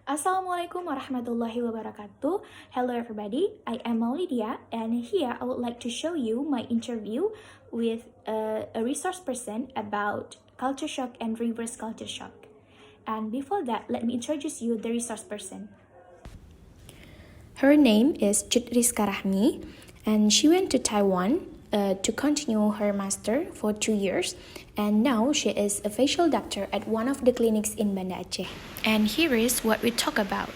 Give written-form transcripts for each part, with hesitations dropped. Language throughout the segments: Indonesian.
Assalamualaikum warahmatullahi wabarakatuh. Hello everybody, I am Maulidia and here I would like to show you my interview with a resource person about culture shock and reverse culture shock. And before that, let me introduce you the resource person. Her name is Rizka Rahmi and she went to Taiwan to continue her master for 2 years, and now she is a facial doctor at one of the clinics in Banda Aceh. And here is what we talk about.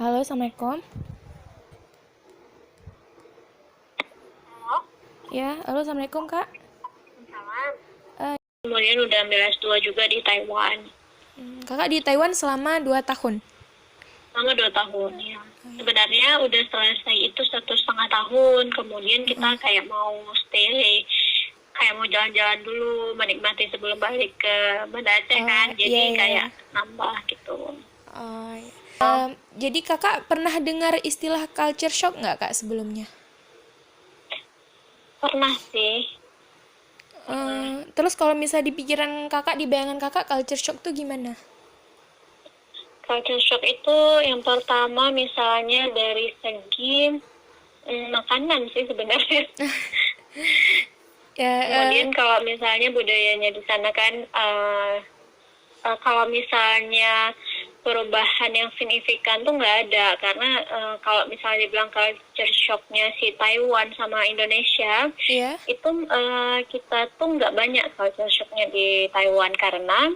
Halo, Assalamualaikum. Halo, Ya, halo, Assalamualaikum, Kak. salam. Kemudian udah ambil S2 juga di Taiwan. Kakak di Taiwan selama 2 tahun. Selama 2 tahun ya. Sebenarnya udah selesai itu 1,5 tahun. Kemudian kita kayak mau stay, kayak mau jalan-jalan dulu, menikmati sebelum balik ke Banda Aceh kan. Jadi kayak nambah gitu. Jadi kakak pernah dengar istilah culture shock nggak, Kak, sebelumnya? Pernah sih. Terus kalau misalnya di pikiran kakak, di bayangan kakak, culture shock tuh gimana? Culture shock itu yang pertama misalnya dari segi makanan sih sebenarnya. Kemudian kalau misalnya budayanya di sana kan, kalau misalnya perubahan yang signifikan tuh nggak ada, karena kalau misalnya dibilang culture shocknya si Taiwan sama Indonesia, itu kita tuh nggak banyak culture shocknya di Taiwan karena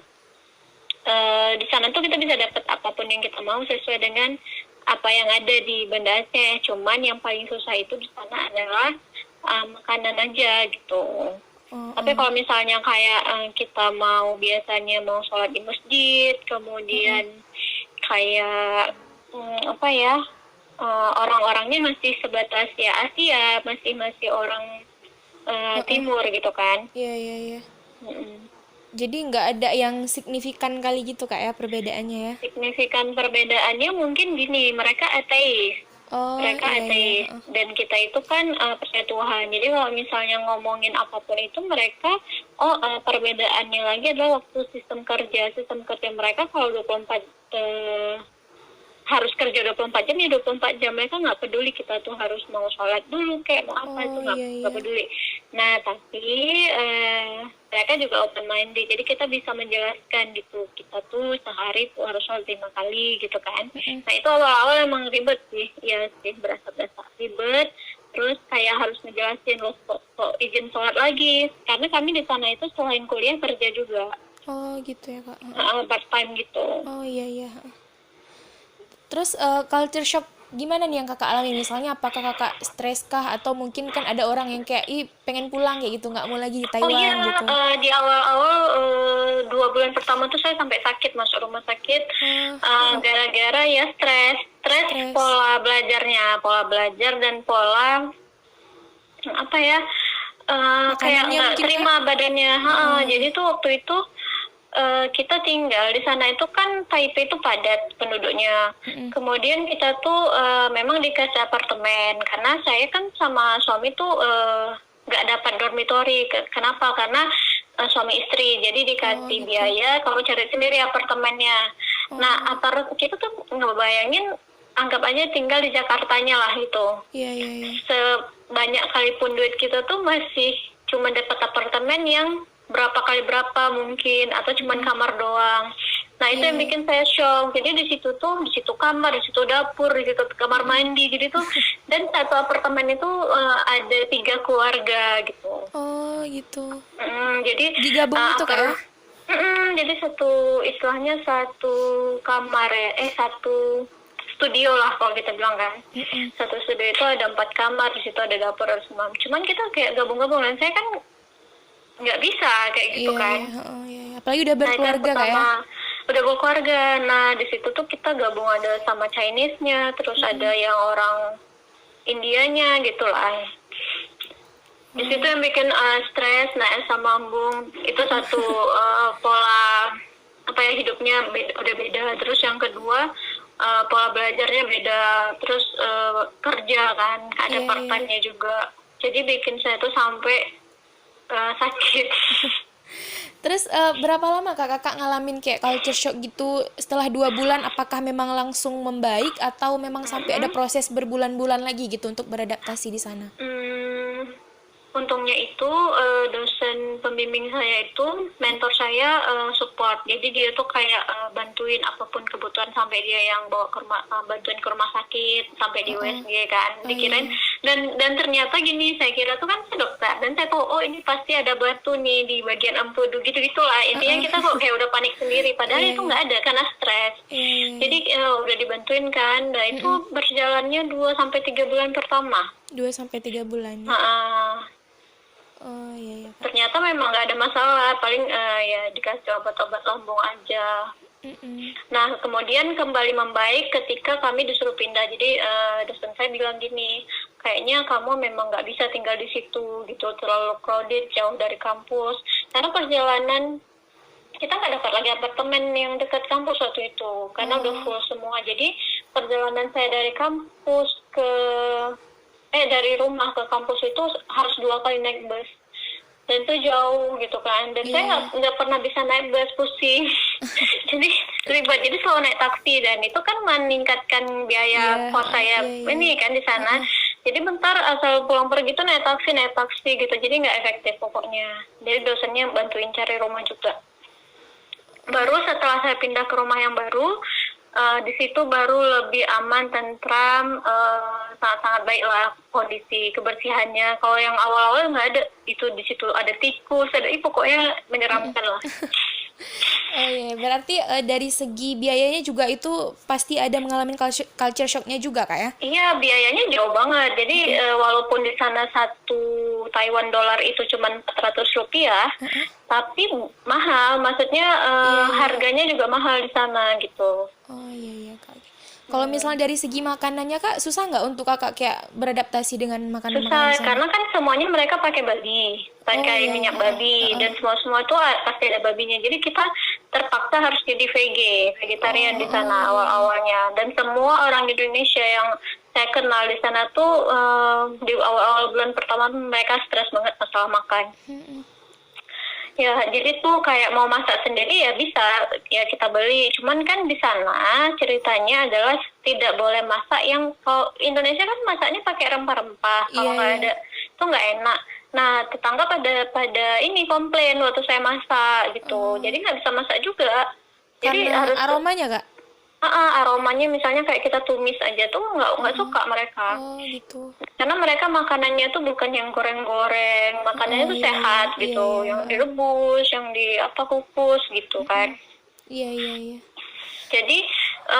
di sana tuh kita bisa dapat apapun yang kita mau sesuai dengan apa yang ada di Banda Aceh. Cuman yang paling susah itu di sana adalah makanan aja gitu. Tapi kalau misalnya kayak kita biasanya mau sholat di masjid, kemudian kayak orang-orangnya masih sebatas ya Asia, masih orang timur gitu kan. Iya. Jadi nggak ada yang signifikan kali gitu, Kak, ya, perbedaannya ya? Signifikan perbedaannya mungkin gini, mereka ateis. Mereka ateis. Dan kita itu kan percaya Tuhan. Jadi kalau misalnya ngomongin apapun itu mereka, perbedaannya lagi adalah waktu sistem kerja. Sistem kerja mereka kalau 24 harus kerja 24 jam ya 24 jam. Mereka nggak peduli kita tuh harus mau sholat dulu kayak mau apa, itu nggak peduli. Nah tapi mereka juga open minded, jadi kita bisa menjelaskan gitu, kita tuh sehari tuh harus sholat 5 kali gitu kan. Nah itu awal-awal emang ribet sih, ya sih, berasa ribet. Terus kayak harus ngejelasin loh kok izin sholat lagi, karena kami di sana itu selain kuliah kerja juga. Oh gitu ya, Kak. Part time gitu. Oh iya. Terus culture shock gimana nih yang kakak alami? Misalnya apakah kakak stres kah? Atau mungkin kan ada orang yang kayak, pengen pulang kayak gitu, nggak mau lagi di Taiwan gitu. Di awal-awal 2 bulan pertama tuh saya sampai sakit, masuk rumah sakit. Gara-gara ya stres pola belajar dan pola kayak nggak terima badannya. Jadi tuh waktu itu kita tinggal di sana itu kan Taipei itu padat penduduknya. Kemudian kita tuh memang dikasih apartemen karena saya kan sama suami tuh nggak dapat dormitory. Kenapa? Karena suami istri, jadi dikasih biaya kalau cari sendiri apartemennya. Nah, kita tuh ngebayangin, anggap aja tinggal di Jakartanya lah itu. Iya. Sebanyak kalipun duit kita tuh masih cuma dapat apartemen yang berapa kali berapa mungkin, atau cuman kamar doang. Nah itu yang bikin saya shock. Jadi di situ kamar, di situ dapur, di situ kamar mandi, jadi tuh dan satu apartemen itu ada 3 keluarga gitu. Oh gitu. Jadi digabung itu kan? Jadi satu kamar ya, satu studio lah kalau kita bilang kan. Satu studio itu ada 4 kamar, di situ ada dapur, ada semua. Cuman kita kayak gabung-gabung, dan saya kan nggak bisa kayak gitu kan. Iya. Apalagi udah berkeluarga kan ya? Udah berkeluarga. Nah di situ tuh kita gabung, ada sama Chinese-nya, terus ada yang orang Indianya gitu lah. Di situ yang bikin stres, asam lambung itu satu. Pola hidupnya udah beda. Terus yang kedua pola belajarnya beda. Terus kerja kan ada part time-nya juga. Jadi bikin saya tuh sampai sakit. Terus berapa lama kakak ngalamin kayak culture shock gitu? Setelah 2 bulan, apakah memang langsung membaik atau memang sampai ada proses berbulan-bulan lagi gitu untuk beradaptasi di sana? Untungnya itu dosen pembimbing saya itu mentor saya support, jadi dia tuh kayak bantuin apapun kebutuhan sampai dia yang bawa ke rumah, bantuin ke rumah sakit sampai di USG kan, dikirain dan ternyata gini, saya kira tuh kan saya dokter dan saya tahu oh ini pasti ada batu nih di bagian empedu gitu gitulah, intinya kita kok kayak udah panik sendiri padahal itu nggak ada karena stres. Jadi udah dibantuin kan, nah itu berjalannya 2-3 bulan pertama. 2-3 bulan. Oh iya. Ternyata memang nggak ada masalah, paling ya dikasih obat-obat lambung aja. Nah kemudian kembali membaik ketika kami disuruh pindah. Jadi dosen saya bilang gini, kayaknya kamu memang nggak bisa tinggal di situ gitu, terlalu crowded, jauh dari kampus. Karena perjalanan kita nggak dapat lagi apartemen yang dekat kampus waktu itu, karena udah full semua. Jadi perjalanan saya dari kampus dari rumah ke kampus itu harus 2 kali naik bus, dan itu jauh gitu kan, dan saya nggak pernah bisa naik bus, pusing. Jadi ribet, jadi selalu naik taksi, dan itu kan meningkatkan biaya kos saya ini kan di sana. Jadi bentar asal pulang pergi tuh naik taksi gitu, jadi nggak efektif pokoknya. Jadi dosennya bantuin cari rumah juga. Baru setelah saya pindah ke rumah yang baru, di situ baru lebih aman, tentram, sangat-sangat baik lah kondisi kebersihannya. Kalau yang awal-awal nggak ada, itu di situ ada tikus, pokoknya menyeramkan lah. Oh iya, berarti dari segi biayanya juga itu pasti ada mengalami culture shocknya juga kak ya? Iya, biayanya jauh banget. Jadi walaupun di sana 1 Taiwan dolar itu cuma 400 rupiah, tapi mahal. Maksudnya harganya juga mahal di sana gitu. Oh iya kak. Kalau misalnya dari segi makanannya kak, susah nggak untuk kakak kayak beradaptasi dengan makanan-makanan Susah, sana? karena kan semuanya mereka pakai babi, pakai minyak babi, dan semua itu pasti ada babinya. Jadi kita terpaksa harus jadi vegetarian di sana awal-awalnya. Dan semua orang Indonesia yang saya kenal di sana tuh di awal-awal bulan pertama mereka stres banget masalah makan. Ya, jadi tuh kayak mau masak sendiri ya bisa, ya kita beli. Cuman kan di sana ceritanya adalah tidak boleh masak yang, kalau Indonesia kan masaknya pakai rempah-rempah. Kalau nggak ada, itu nggak enak. Nah, tetangga pada ini komplain waktu saya masak gitu. Jadi nggak bisa masak juga. Jadi karena harus aromanya kak? aromanya misalnya kayak kita tumis aja tuh nggak suka mereka. Oh gitu. Karena mereka makanannya tuh bukan yang goreng-goreng, makanannya tuh sehat gitu, yang direbus, yang kukus gitu kan. Iya. Jadi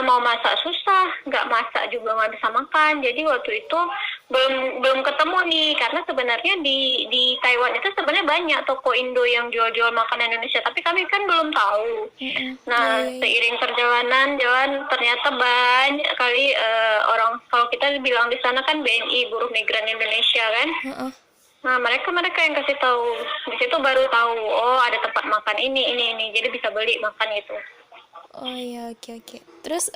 mau masak susah, nggak masak juga nggak bisa makan. Jadi waktu itu belum ketemu nih, karena sebenarnya di Taiwan itu sebenarnya banyak toko Indo yang jual-jual makanan Indonesia, tapi kami kan belum tahu. Nah, seiring perjalanan ternyata banyak kali orang, kalau kita bilang di sana kan BNI, Buruh Migran Indonesia kan. Nah, mereka yang kasih tahu. Di situ baru tahu, oh ada tempat makan ini, jadi bisa beli makan itu. Oh iya, oke. Terus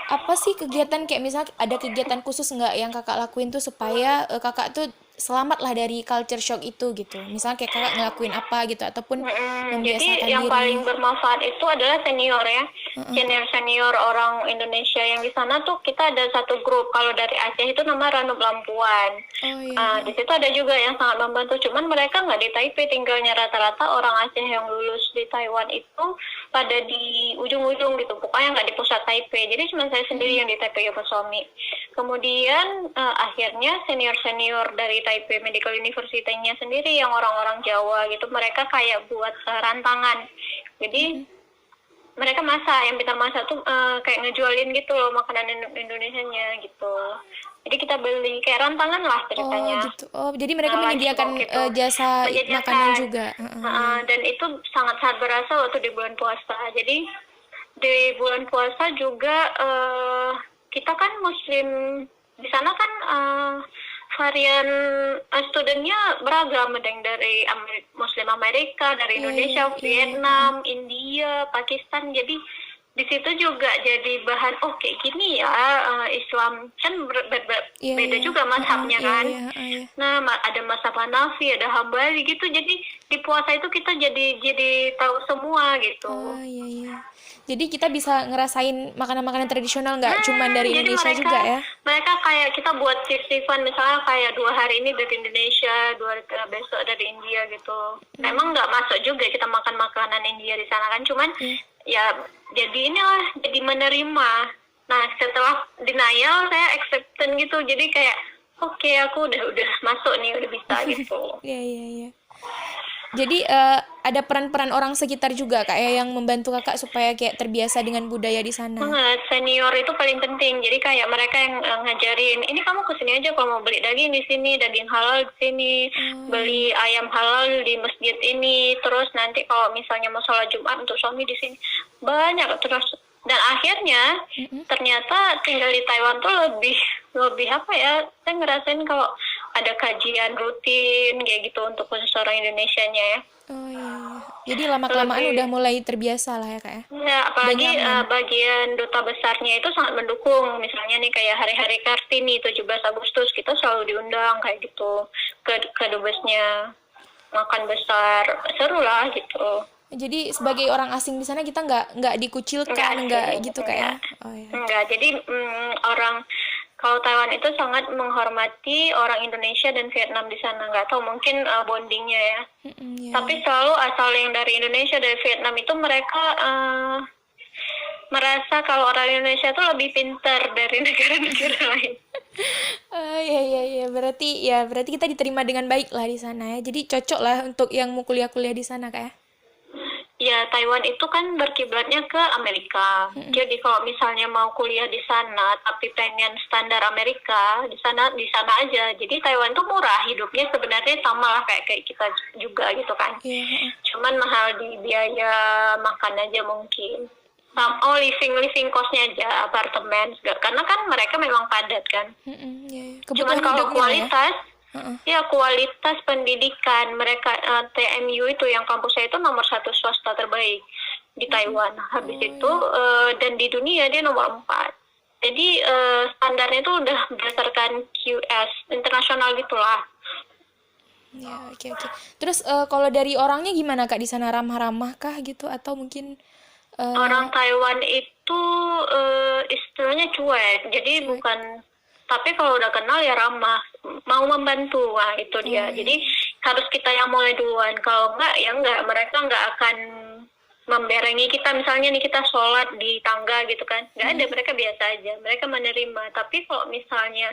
apa sih kegiatan, kayak misalnya ada kegiatan khusus nggak yang kakak lakuin tuh supaya kakak tuh selamat lah dari culture shock itu gitu? Misalnya kayak kakak ngelakuin apa gitu, ataupun membiasakan jadi yang diri. paling bermanfaat itu adalah senior ya. Senior orang Indonesia yang di sana tuh kita ada satu grup. Kalau dari Aceh itu nama Ranub Lampuan. Di situ ada juga yang sangat membantu. Cuman mereka nggak di Taipei tinggalnya, rata-rata orang Aceh yang lulus di Taiwan itu pada di ujung-ujung gitu. Pokoknya nggak di pusat Taipei. Jadi cuma saya sendiri yang di Taipei Yokosuami. Kemudian akhirnya senior-senior dari Taipei Medical University-nya sendiri yang orang-orang Jawa gitu, mereka kayak buat rantangan. Jadi mereka masak, yang pintar masak tuh kayak ngejualin gitu loh makanan Indonesianya gitu. Jadi kita beli kayak rantangan lah ceritanya. Oh gitu. Oh, jadi mereka menyediakan jasa makanan juga. Dan itu sangat-sangat berasa waktu di bulan puasa. Jadi di bulan puasa juga kita kan Muslim di sana kan varian studentnya beragam, ada yang dari Muslim Amerika, dari Indonesia, Vietnam, India, Pakistan. Jadi di situ juga jadi bahan, oh kayak gini ya, Islam kan beda juga mazhabnya kan. Nah ada mazhab Hanafi, ada Hambali gitu, jadi di puasa itu kita jadi tahu semua gitu. Jadi kita bisa ngerasain makanan-makanan tradisional nggak cuma dari Indonesia juga ya? Mereka kayak kita buat shift-shiftan, misalnya kayak 2 hari ini dari Indonesia, 2 hari besok dari India gitu. Memang nggak masuk juga kita makan makanan India di sana kan, cuman ya jadi inilah, jadi menerima. Nah setelah denial saya acceptance gitu, jadi kayak oke, aku udah masuk nih, udah bisa gitu. Iya. Jadi ada peran-peran orang sekitar juga Kak ya yang membantu Kakak supaya kayak terbiasa dengan budaya di sana. Banget, senior itu paling penting. Jadi kayak mereka yang ngajarin, ini kamu kesini aja kalau mau beli daging di sini, daging halal di sini, beli ayam halal di masjid ini, terus nanti kalau misalnya mau sholat Jumat untuk suami di sini. Banyak terus. Dan akhirnya ternyata tinggal di Taiwan tuh lebih apa ya, saya ngerasain kalau ada kajian rutin kayak gitu untuk khusus orang Indonesianya ya. Jadi lama-kelamaan udah mulai terbiasa lah ya Kak ya? Ya, apalagi bagian duta besarnya itu sangat mendukung. Misalnya nih kayak hari-hari Kartini 17 Agustus kita selalu diundang kayak gitu ke dubesnya, makan besar, seru lah gitu. Jadi sebagai orang asing di sana kita nggak dikucilkan, nggak gitu kayak. Enggak. Jadi kalau Taiwan itu sangat menghormati orang Indonesia dan Vietnam di sana. Nggak tahu mungkin bondingnya ya. Tapi selalu asal yang dari Indonesia, dari Vietnam itu mereka merasa kalau orang Indonesia itu lebih pintar dari negara-negara lain. Iya. Berarti kita diterima dengan baik lah di sana ya. Jadi cocok lah untuk yang mau kuliah-kuliah di sana Kak ya. Ya, Taiwan itu kan berkiblatnya ke Amerika. Jadi kalau misalnya mau kuliah di sana tapi pengen standar Amerika, di sana aja. Jadi Taiwan tuh murah, hidupnya sebenarnya sama lah kayak kita juga gitu kan. Cuman mahal di biaya makan aja mungkin. Living cost-nya aja, apartemen segala. Karena kan mereka memang padat kan. Cuman kalau kualitas kualitas pendidikan mereka, TMU itu yang kampus saya itu nomor 1 swasta terbaik di Taiwan. Habis itu dan di dunia dia nomor 4. Jadi standarnya itu udah berdasarkan QS internasional gitulah. Ya, oke. Terus kalau dari orangnya gimana Kak di sana, ramah-ramah kah gitu atau mungkin orang Taiwan itu istilahnya cuek. Jadi bukan, tapi kalau udah kenal ya ramah, mau membantu. Nah itu dia. Jadi harus kita yang mulai duluan. Kalau enggak ya enggak, mereka enggak akan memberengi kita. Misalnya nih kita sholat di tangga gitu kan, enggak ada, mereka biasa aja, mereka menerima. Tapi kalau misalnya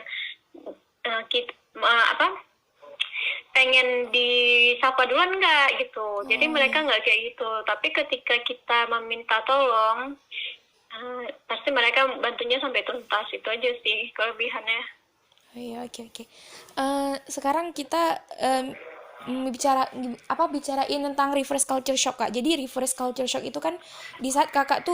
kita pengen disapa duluan enggak gitu. Jadi mereka enggak kayak gitu. Tapi ketika kita meminta tolong, pasti mereka bantunya sampai tuntas. Itu aja sih kelebihannya. Oke. Sekarang kita bicarain tentang reverse culture shock Kak. Jadi reverse culture shock itu kan di saat kakak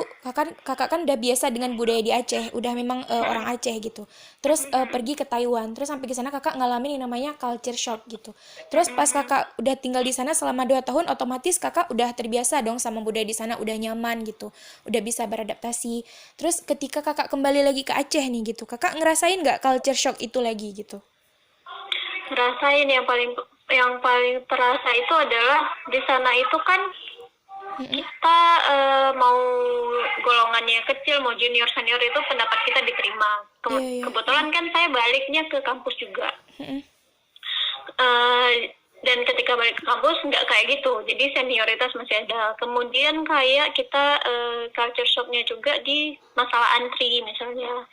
kan udah biasa dengan budaya di Aceh, udah memang orang Aceh gitu. Terus pergi ke Taiwan, terus sampai ke sana kakak ngalamin yang namanya culture shock gitu. Terus pas kakak udah tinggal di sana selama 2 tahun, otomatis kakak udah terbiasa dong sama budaya di sana, udah nyaman gitu, udah bisa beradaptasi. Terus ketika kakak kembali lagi ke Aceh nih gitu, kakak ngerasain nggak culture shock itu lagi gitu? Ngerasain. Yang paling terasa itu adalah di sana itu kan kita mau golongannya kecil, mau junior senior itu pendapat kita diterima. Kebetulan kan saya baliknya ke kampus juga. Dan ketika balik ke kampus nggak kayak gitu, jadi senioritas masih ada. Kemudian kayak kita culture shocknya juga di masalah antri misalnya.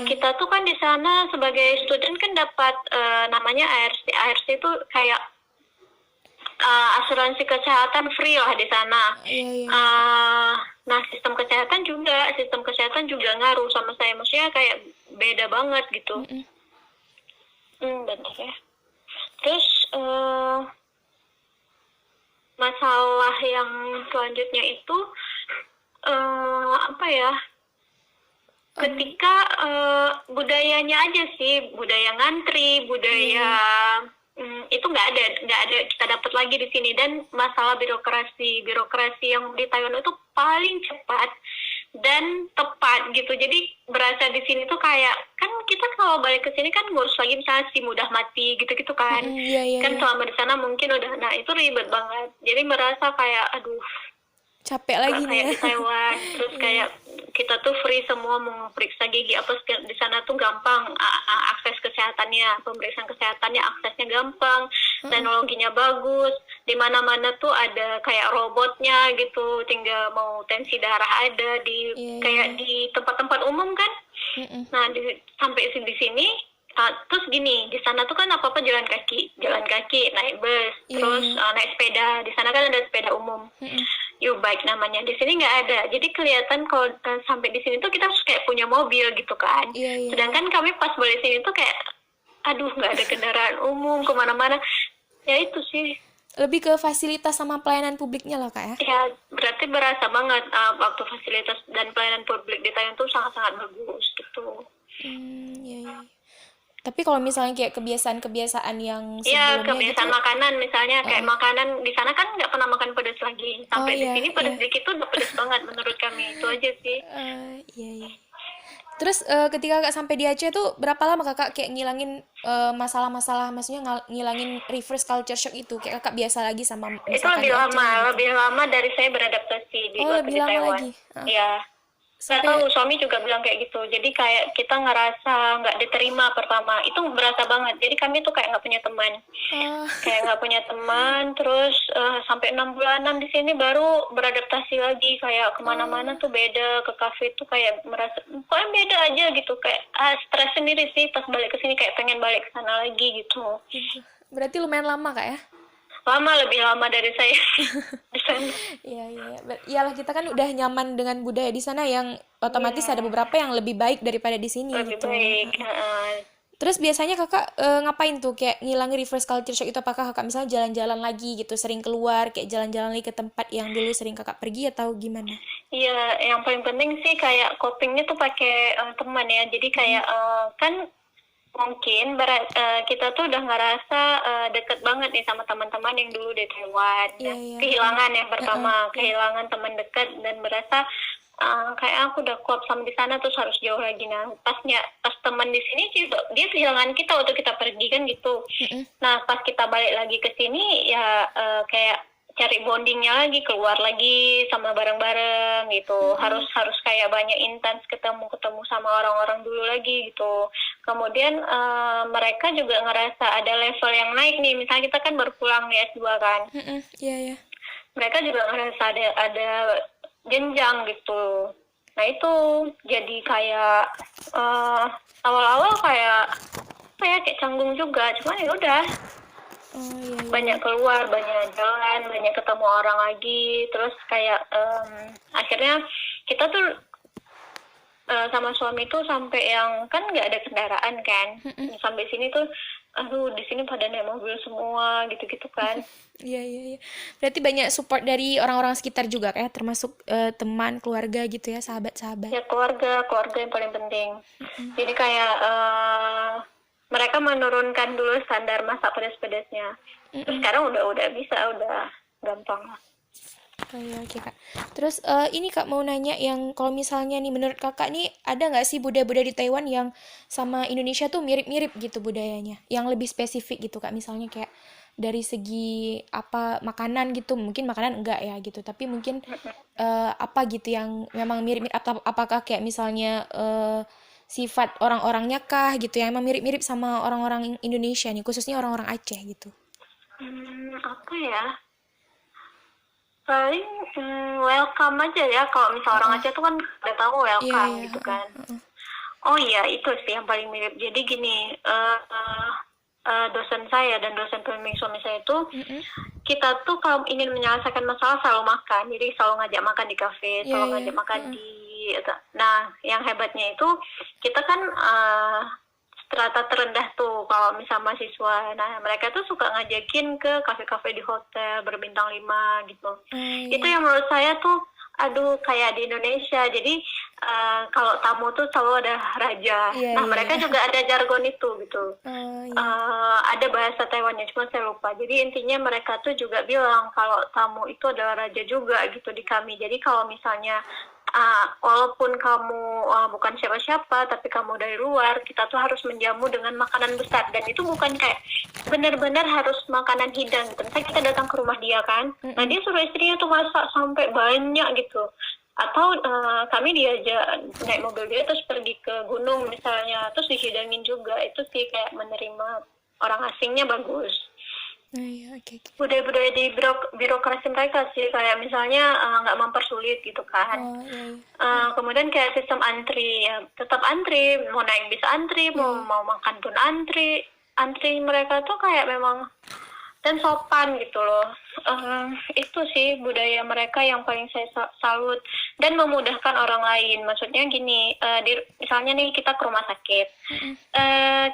Kita tuh kan di sana sebagai student kan dapat namanya ARC. ARC itu kayak asuransi kesehatan free lah di sana. Nah sistem kesehatan juga ngaruh sama saya, maksudnya kayak beda banget gitu. Bentar ya. Terus masalah yang selanjutnya itu ketika budayanya aja sih, budaya ngantri, budaya itu nggak ada kita dapat lagi di sini. Dan masalah birokrasi yang di Taiwan itu paling cepat. dan tepat gitu. Jadi berasa di sini tuh kayak, kan kita kalau balik ke sini kan ngurus lagi misalnya SIM udah mati gitu-gitu kan. Kan selama di sana mungkin udah, nah itu ribet banget. Jadi merasa kayak aduh, capek lagi nih kayak ya. di Taiwan. Terus kayak kita tuh free semua mau periksa gigi apa di sana tuh gampang, akses kesehatannya, pemeriksaan kesehatannya aksesnya gampang, teknologinya bagus, di mana-mana tuh ada kayak robotnya gitu, tinggal mau tensi darah ada di kayak di tempat-tempat umum kan. Nah sampai di sini terus gini, di sana tuh kan apa-apa jalan kaki, naik bus, terus naik sepeda. Di sana kan ada sepeda umum, U-bike namanya. Di sini nggak ada. Jadi kelihatan kalau sampai di sini tuh kita harus kayak punya mobil gitu kan. Sedangkan kami pas balik sini tuh kayak, aduh nggak ada kendaraan umum kemana-mana. Ya itu sih. Lebih ke fasilitas sama pelayanan publiknya lah Kak ya? Ya, berarti berasa banget waktu fasilitas dan pelayanan publik di Thailand tuh sangat-sangat bagus gitu. Iya. Tapi kalau misalnya kayak kebiasaan-kebiasaan yang sebelumnya gitu, kebiasaan makanan misalnya kayak makanan di sana kan nggak pernah makan pedas lagi. Sampai di sini pedas dikit tuh udah pedas banget menurut kami. Itu aja sih. Iya. Terus ketika Kak sampai di Aceh tuh berapa lama Kakak kayak ngilangin masalah-masalah, maksudnya ngilangin reverse culture shock itu? Kayak Kakak biasa lagi sama itu lebih lama, lebih lama dari saya beradaptasi di lebih lama Taiwan. lagi. Iya. Nggak tahu, suami juga bilang kayak gitu. Jadi kayak kita ngerasa nggak diterima pertama. Itu berasa banget. Jadi kami tuh kayak nggak punya teman. Kayak nggak punya teman. Terus sampai 6 bulanan di sini baru beradaptasi lagi. Kayak kemana-mana tuh beda. Ke kafe tuh kayak merasa, pokoknya beda aja gitu. Kayak stres sendiri sih pas balik ke sini. Kayak pengen balik ke sana lagi gitu. Berarti lumayan lama Kak ya? Lama, lebih lama dari saya di sana. Iya. Iyalah kita kan udah nyaman dengan budaya di sana yang otomatis ada beberapa yang lebih baik daripada di sini. Lebih gitu. baik. Terus biasanya Kakak ngapain tuh kayak ngilangin reverse culture shock itu? Apakah Kakak misalnya jalan-jalan lagi gitu, sering keluar kayak jalan-jalan lagi ke tempat yang dulu sering Kakak pergi atau gimana? Iya, yang paling penting sih kayak copingnya tuh pakai teman ya. Jadi kayak kan mungkin kita tuh udah ngerasa deket banget nih sama teman-teman yang dulu di Taiwan. Kehilangan yang pertama, kehilangan teman dekat dan merasa kayak aku udah kuat sama di sana terus harus jauh lagi. Nah pas teman di sini sih dia kehilangan kita waktu kita pergi kan gitu. Nah pas kita balik lagi ke sini ya kayak cari bondingnya lagi, keluar lagi sama bareng-bareng gitu. Harus kayak banyak intens ketemu sama orang-orang dulu lagi gitu. Kemudian mereka juga ngerasa ada level yang naik nih. Misalnya kita kan baru pulang di S2 kan. Iya. Mereka juga ngerasa ada jenjang gitu. Nah itu jadi kayak awal-awal kayak canggung juga. Cuman ya udah. Banyak keluar, banyak jalan, banyak ketemu orang lagi. Terus kayak akhirnya kita tuh sama suami tuh sampai yang kan nggak ada kendaraan kan. Sampai sini tuh di sini pada naik mobil semua gitu-gitu kan. Iya. Berarti banyak support dari orang-orang sekitar juga kayak termasuk teman, keluarga gitu ya, sahabat-sahabat. Ya keluarga yang paling penting. Jadi kayak mereka menurunkan dulu standar masak pedas-pedasnya. Terus sekarang udah bisa, udah gampang lah. Oke Kak. Terus ini Kak mau nanya yang kalau misalnya nih menurut Kakak nih ada nggak sih budaya-budaya di Taiwan yang sama Indonesia tuh mirip-mirip gitu budayanya? Yang lebih spesifik gitu Kak, misalnya kayak dari segi apa makanan gitu, mungkin makanan enggak ya gitu, tapi mungkin apa gitu yang memang mirip-mirip, apakah kayak misalnya sifat orang-orangnya kah gitu yang emang mirip-mirip sama orang-orang Indonesia nih, khususnya orang-orang Aceh gitu? Apa ya? Paling welcome aja ya. Kalau misal orang Aceh tuh kan udah tahu welcome gitu kan. Oh iya, itu sih yang paling mirip. Jadi gini, dosen saya dan dosen pembimbing suami saya itu, kita tuh kalau ingin menyelesaikan masalah selalu makan. Jadi selalu ngajak makan di kafe, selalu ngajak makan di. Nah, yang hebatnya itu kita kan strata terendah tuh kalau misal mahasiswa. Nah, mereka tuh suka ngajakin ke kafe-kafe di hotel berbintang 5 gitu. Itu yang menurut saya tuh kayak di Indonesia. Jadi kalau tamu tuh selalu ada raja. Mereka juga ada jargon itu gitu. Ada bahasa Taiwannya, cuma saya lupa. Jadi intinya mereka tuh juga bilang kalau tamu itu adalah raja juga gitu di kami. Jadi kalau misalnya walaupun kamu bukan siapa-siapa tapi kamu dari luar, kita tuh harus menjamu dengan makanan besar, dan itu bukan kayak benar-benar harus makanan hidang gitu. Misalnya kita datang ke rumah dia kan, nah dia suruh istrinya tuh masak sampai banyak gitu, atau kami diajak naik mobil dia terus pergi ke gunung misalnya, terus dihidangin juga. Itu sih kayak menerima orang asingnya bagus. Okay. Budaya-budaya di birokrasi mereka sih, kayak misalnya nggak mempersulit gitu kan. Kemudian kayak sistem antri, ya tetap antri, mau naik bis antri, mau makan pun antri mereka tuh kayak memang, dan sopan gitu loh. Itu sih budaya mereka yang paling saya salut, dan memudahkan orang lain. Maksudnya gini, misalnya nih kita ke rumah sakit,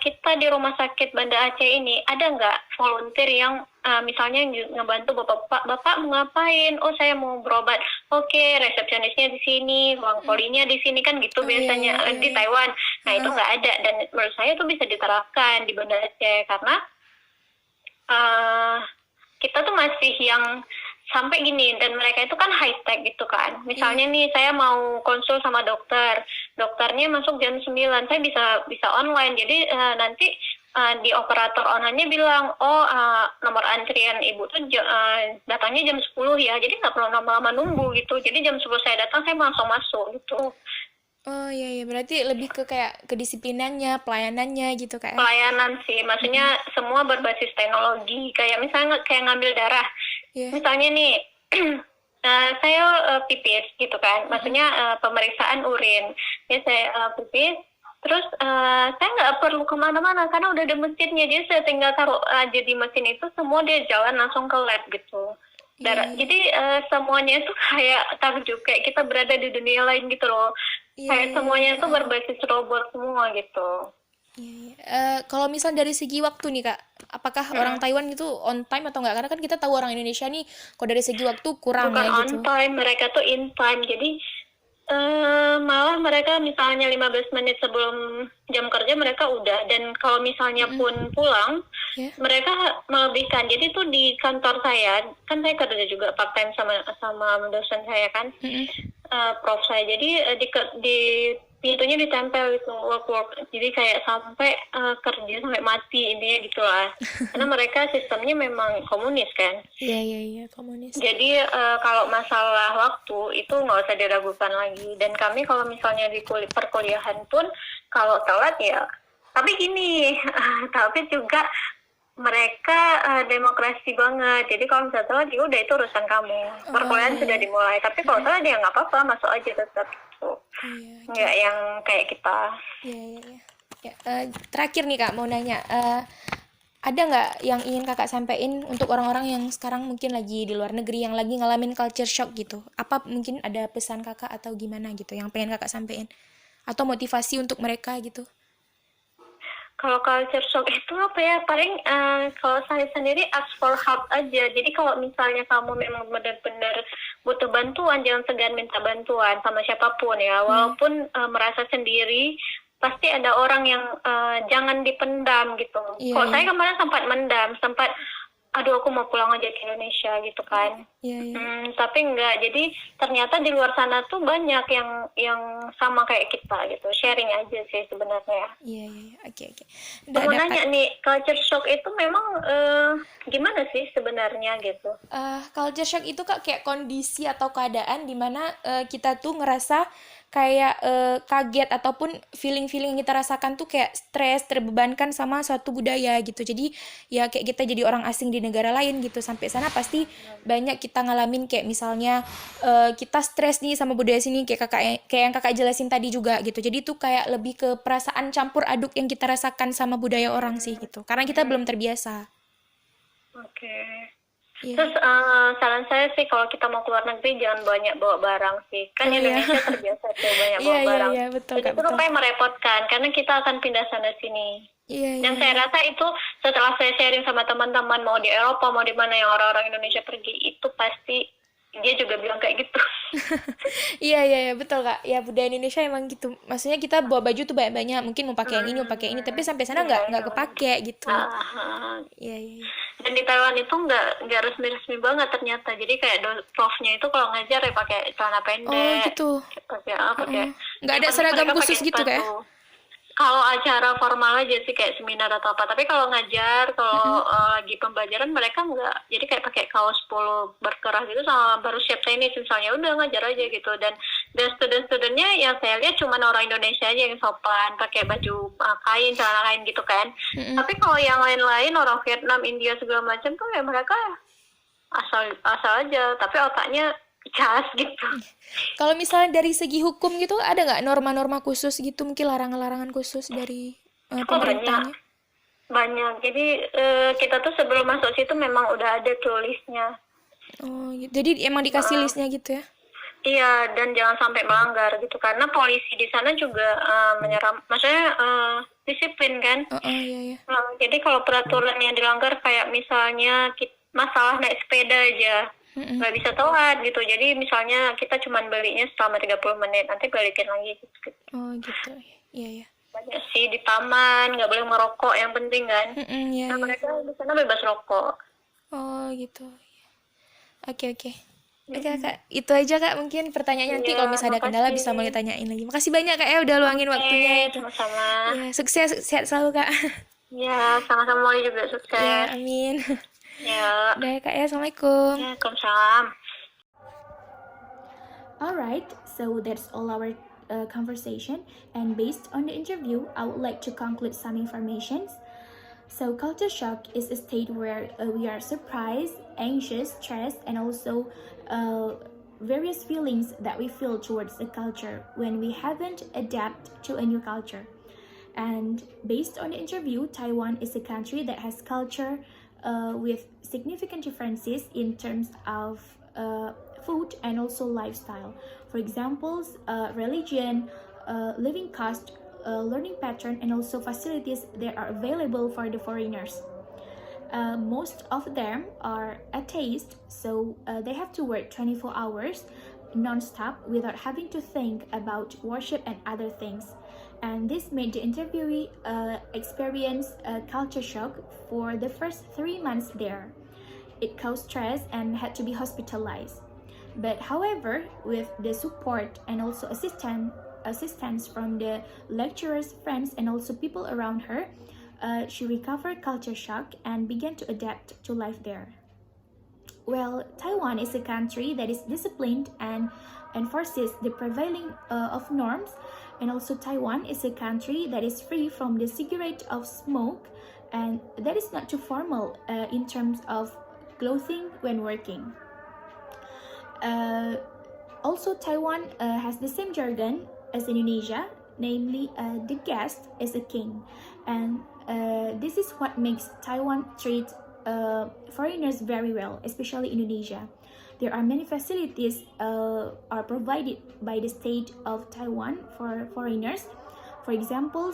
kita di rumah sakit Banda Aceh ini ada nggak volunteer yang misalnya ngebantu bapak mau ngapain? Oh, saya mau berobat. Oke, resepsionisnya di sini, ruang polinya di sini kan gitu biasanya di Taiwan. Nah itu nggak ada, dan menurut saya itu bisa diterapkan di Banda Aceh, karena kita tuh masih yang sampai gini, dan mereka itu kan high tech gitu kan. Misalnya nih saya mau konsul sama dokternya masuk jam 9, saya bisa online. Jadi nanti di operator online-nya bilang, nomor antrian ibu tuh datangnya jam 10 ya, jadi nggak perlu lama-lama nunggu gitu. Jadi jam 10 saya datang, saya langsung masuk gitu. Oh iya, berarti lebih ke kayak kedisiplinannya, pelayanannya gitu kayak. Pelayanan sih, maksudnya semua berbasis teknologi. Kayak misalnya kayak ngambil darah, misalnya nih saya pipis gitu kan, maksudnya pemeriksaan urin. Ya saya pipis, terus saya nggak perlu kemana-mana karena udah ada mesinnya. Jadi saya tinggal taruh aja di mesin itu, semua dia jalan langsung ke lab gitu. Jadi semuanya itu kayak takjub, kayak kita berada di dunia lain gitu loh. Kayak semuanya itu berbasis robot semua gitu. Kalau misal dari segi waktu nih Kak, apakah orang Taiwan itu on time atau enggak? Karena kan kita tahu orang Indonesia nih, kalau dari segi waktu kurang bukan ya gitu. On time, mereka tuh in time. Jadi malah mereka misalnya 15 menit sebelum jam kerja mereka udah. Dan kalau misalnya pun pulang, mereka melebihkan. Jadi tuh di kantor saya, kan saya kerja juga part time sama dosen saya kan, prof saya. Jadi di pintunya ditempel gitu, work. Jadi kayak sampai kerja sampai mati, intinya gitulah. Karena mereka sistemnya memang komunis kan. Iya, komunis. Jadi kalau masalah waktu itu nggak usah diragukan lagi. Dan kami kalau misalnya di perkuliahan pun kalau telat ya, tapi gini, tapi juga mereka demokrasi banget. Jadi kalau misalnya telat ya udah, itu urusan kamu. Perkuliahan sudah dimulai. Tapi kalau telat ya nggak apa-apa, masuk aja tetap. Nggak yang kayak kita. Terakhir nih Kak, mau nanya, ada nggak yang ingin Kakak sampaikan untuk orang-orang yang sekarang mungkin lagi di luar negeri, yang lagi ngalamin culture shock gitu? Apa mungkin ada pesan Kakak atau gimana gitu yang pengen Kakak sampaikan? Atau motivasi untuk mereka gitu? Kalau culture shock itu apa ya, paling kalau saya sendiri ask for help aja. Jadi kalau misalnya kamu memang benar-benar butuh bantuan, jangan segan minta bantuan sama siapapun ya. Walaupun merasa sendiri, pasti ada orang yang jangan dipendam gitu. Kalau saya kemarin sempat mendam, aduh aku mau pulang aja ke Indonesia gitu kan. Tapi enggak. Jadi ternyata di luar sana tuh banyak yang sama kayak kita gitu. Sharing aja sih sebenarnya. Oke. Mau nanya nih, culture shock itu memang gimana sih sebenarnya gitu? Culture shock itu Kak kayak kondisi atau keadaan di mana kita tuh ngerasa kayak kaget ataupun feeling-feeling yang kita rasakan tuh kayak stres, terbebankan sama suatu budaya gitu. Jadi ya kayak kita jadi orang asing di negara lain gitu. Sampai sana pasti banyak kita ngalamin kayak misalnya kita stres nih sama budaya sini, kayak yang Kakak jelasin tadi juga gitu. Jadi itu kayak lebih ke perasaan campur aduk yang kita rasakan sama budaya orang sih gitu. Karena kita belum terbiasa. Oke. Terus saran saya sih kalau kita mau keluar negeri jangan banyak bawa barang sih. Kan Indonesia terbiasa tuh banyak bawa barang. Betul, jadi itu rupanya merepotkan karena kita akan pindah sana sini. Dan saya rasa itu setelah saya sharing sama teman-teman, mau di Eropa mau di mana yang orang-orang Indonesia pergi, itu pasti dia juga bilang kayak gitu. Iya betul Kak. Ya budaya Indonesia emang gitu. Maksudnya kita bawa baju tuh banyak-banyak, mungkin mau pakai yang ini, tapi sampai sana nggak kepake gitu. Iya. Dan dan di Taiwan itu nggak resmi banget ternyata. Jadi kayak profnya itu kalau ngajar ya pakai celana pendek, gitu. pakai nggak ada seragam khusus gitu kayak? Kalau acara formal aja sih kayak seminar atau apa. Tapi kalau ngajar, kalau lagi pembelajaran mereka nggak. Jadi kayak pakai kaos polo berkerah gitu sama baru siap tenis misalnya. Udah ngajar aja gitu. Dan student-studentnya yang saya lihat cuma orang Indonesia aja yang sopan, pakai baju kain, celana kain gitu kan. Tapi kalau yang lain-lain orang Vietnam, India segala macam tuh ya mereka asal aja. Tapi otaknya jas gitu. Kalau misalnya dari segi hukum gitu, ada nggak norma-norma khusus gitu, mungkin larangan-larangan khusus dari pemerintahnya? Banyak. Jadi kita tuh sebelum masuk situ memang udah ada tuh listnya. Oh, gitu. Jadi emang dikasih listnya gitu ya? Iya, dan jangan sampai melanggar gitu. Karena polisi di sana juga maksudnya disiplin kan. Iya. Jadi kalau peraturan yang dilanggar kayak misalnya masalah naik sepeda aja, nggak bisa telat gitu. Jadi misalnya kita cuma belinya selama 30 menit, nanti balikin lagi gitu. Oh gitu, iya. Banyak sih di taman, nggak boleh merokok yang penting kan. Iya. Mereka di sana bebas rokok. Oh gitu. Oke. Oke Kak, itu aja Kak mungkin pertanyaannya, nanti kalau misalnya ada kendala bisa mulai tanyain lagi. Makasih banyak Kak ya udah luangin waktunya itu. Sama-sama. Ya, sukses, sehat selalu Kak. Ya, sama-sama Molly juga sukses. Ya, amin. Ya. Udah ya Kak ya, Assalamualaikum. Waalaikumsalam. Alright, so that's all our conversation, and based on the interview, I would like to conclude some informations. So culture shock is a state where we are surprised, anxious, stressed, and also various feelings that we feel towards a culture when we haven't adapted to a new culture. And based on the interview, Taiwan is a country that has culture with significant differences in terms of food and also lifestyle. For examples, religion, living cost, learning pattern, and also facilities that are available for the foreigners. Most of them are atheists, so they have to work 24 hours non-stop without having to think about worship and other things. And this made the interviewee experience a culture shock for the first 3 months there. It caused stress and had to be hospitalized. But however, with the support and also assistance from the lecturers, friends, and also people around her, she recovered culture shock and began to adapt to life there. Well, Taiwan is a country that is disciplined and enforces the prevailing of norms, and also Taiwan is a country that is free from the cigarette of smoke, and that is not too formal in terms of clothing when working. Also, Taiwan has the same jargon as Indonesia, namely the guest is a king, and this is what makes Taiwan treat foreigners very well, especially Indonesia. There are many facilities are provided by the state of Taiwan for foreigners. For example,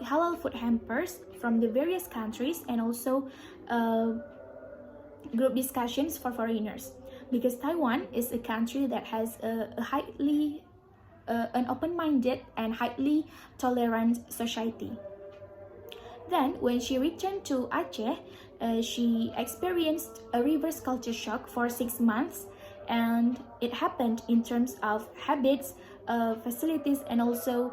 halal food hampers from the various countries, and also group discussions for foreigners. Because Taiwan is a country that has an open-minded and highly tolerant society. Then, when she returned to Aceh, she experienced a reverse culture shock for 6 months, and it happened in terms of habits, facilities, and also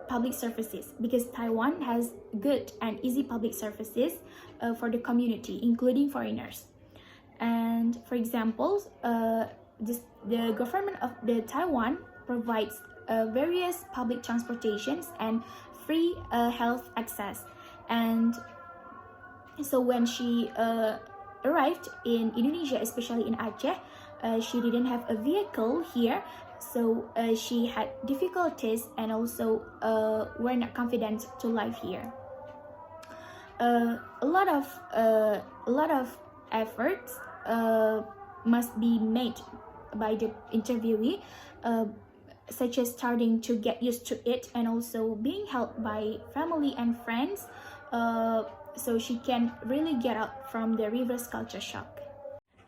public services, because Taiwan has good and easy public services for the community, including foreigners. And for example, the government of the Taiwan provides various public transportations and free health access. And so when she arrived in Indonesia, especially in Aceh, she didn't have a vehicle here, so she had difficulties and also were not confident to live here. A lot of efforts must be made by the interviewee, such as starting to get used to it and also being helped by family and friends, so she can really get out from the reverse culture shock.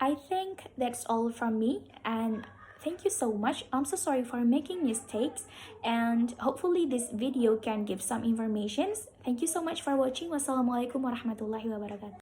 I think that's all from me, and thank you so much. I'm so sorry for making mistakes, and hopefully this video can give some informations. Thank you so much for watching. Wassalamualaikum warahmatullahi wabarakatuh.